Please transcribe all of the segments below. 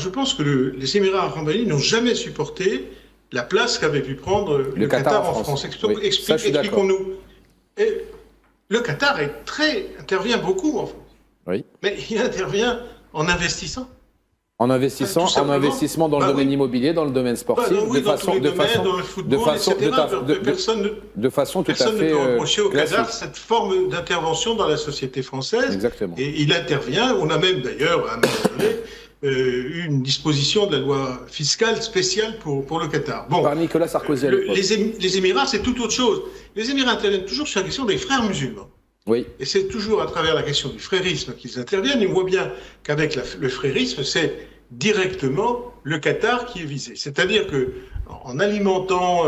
Je pense que les Émirats arabes unis n'ont jamais supporté la place qu'avait pu prendre Le le Qatar Qatar en en France. France. Oui, ça je suis d'accord. Expliquons-nous. Et le Qatar intervient beaucoup en France, Oui. mais il intervient en investissant. En Tout en simplement. investissement dans le Bah domaine oui. immobilier, dans le domaine sportif, Oui, dans tous les domaines, dans le football, etc. de façon tout à Personne ne fait peut reprocher au classique. Qatar cette forme d'intervention dans la société française. Exactement. Et il intervient. On a même d'ailleurs, à un moment donné, eu une disposition de la loi fiscale spéciale pour le Qatar. Bon, Par Nicolas Sarkozy à l'époque. les Émirats, c'est tout autre chose. Les Émirats interviennent toujours sur la question des frères musulmans. Oui. Et c'est toujours à travers la question du frérisme qu'ils interviennent. Et on voit bien qu'avec le frérisme, c'est directement le Qatar qui est visé. C'est-à-dire que en alimentant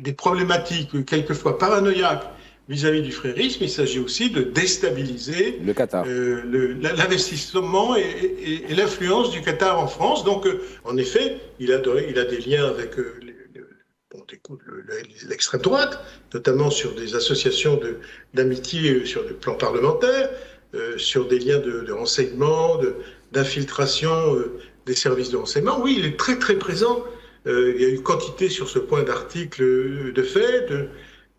des problématiques quelquefois paranoïaques vis-à-vis du frérisme, il s'agit aussi de déstabiliser le Qatar, l'investissement et l'influence du Qatar en France. Donc, en effet, il a des liens avec l'extrême droite, notamment sur des associations d'amitié sur le plan parlementaire, sur des liens de renseignement, d'infiltration des services de renseignement. Oui, il est très très présent. Il y a eu quantité sur ce point d'articles de fait.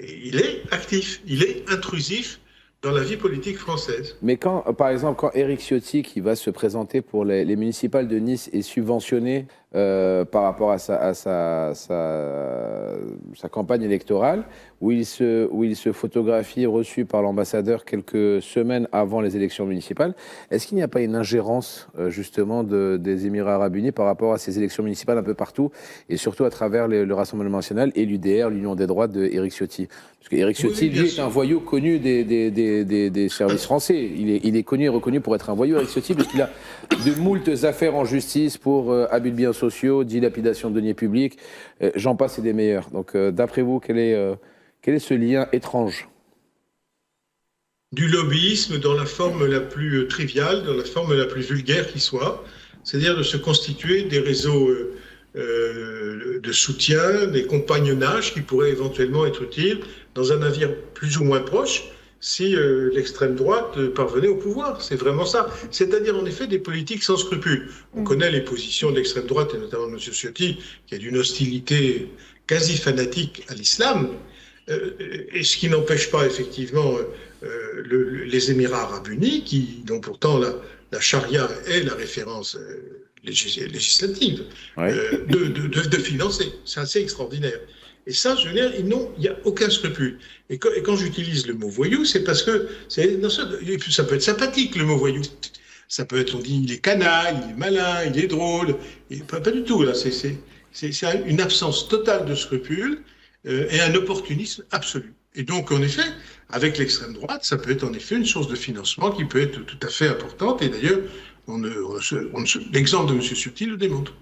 Et il est actif, il est intrusif dans la vie politique française. Mais quand, par exemple, quand Éric Ciotti, qui va se présenter pour les municipales de Nice, est subventionné par rapport à sa campagne électorale, où il se photographie reçu par l'ambassadeur quelques semaines avant les élections municipales, est-ce qu'il n'y a pas une ingérence justement des Émirats arabes unis par rapport à ces élections municipales un peu partout, et surtout à travers le Rassemblement national et l'UDR, l'Union des droites de Éric Ciotti? Parce que Éric Ciotti, lui, est un voyou connu des services français. Il est connu et reconnu pour être un voyou, Éric Ciotti, puisqu'il a de moultes affaires en justice pour abus de biens sociaux, dilapidation de deniers publics, j'en passe et des meilleurs. Donc, d'après vous, quel est ce lien étrange? Du lobbyisme dans la forme la plus triviale, dans la forme la plus vulgaire qui soit, c'est-à-dire de se constituer des réseaux de soutien, des compagnonnages qui pourraient éventuellement être utiles dans un navire plus ou moins proche si l'extrême droite parvenait au pouvoir. C'est vraiment ça. C'est-à-dire en effet des politiques sans scrupules. On connaît les positions de l'extrême droite et notamment de M. Ciotti qui a d'une hostilité quasi fanatique à l'islam, et ce qui n'empêche pas effectivement les Émirats arabes unis, dont pourtant la charia est la référence législative, Oui. de financer. C'est assez extraordinaire. Et ça, je veux dire, il n'y a aucun scrupule. Et quand j'utilise le mot voyou, c'est parce que ça peut être sympathique, le mot voyou. Ça peut être, on dit, il est canaille, il est malin, il est drôle. Et pas du tout, là. C'est une absence totale de scrupules et un opportunisme absolu. Et donc, en effet, avec l'extrême droite, ça peut être en effet une source de financement qui peut être tout à fait importante. Et d'ailleurs, l'exemple de M. Ciotti le démontre.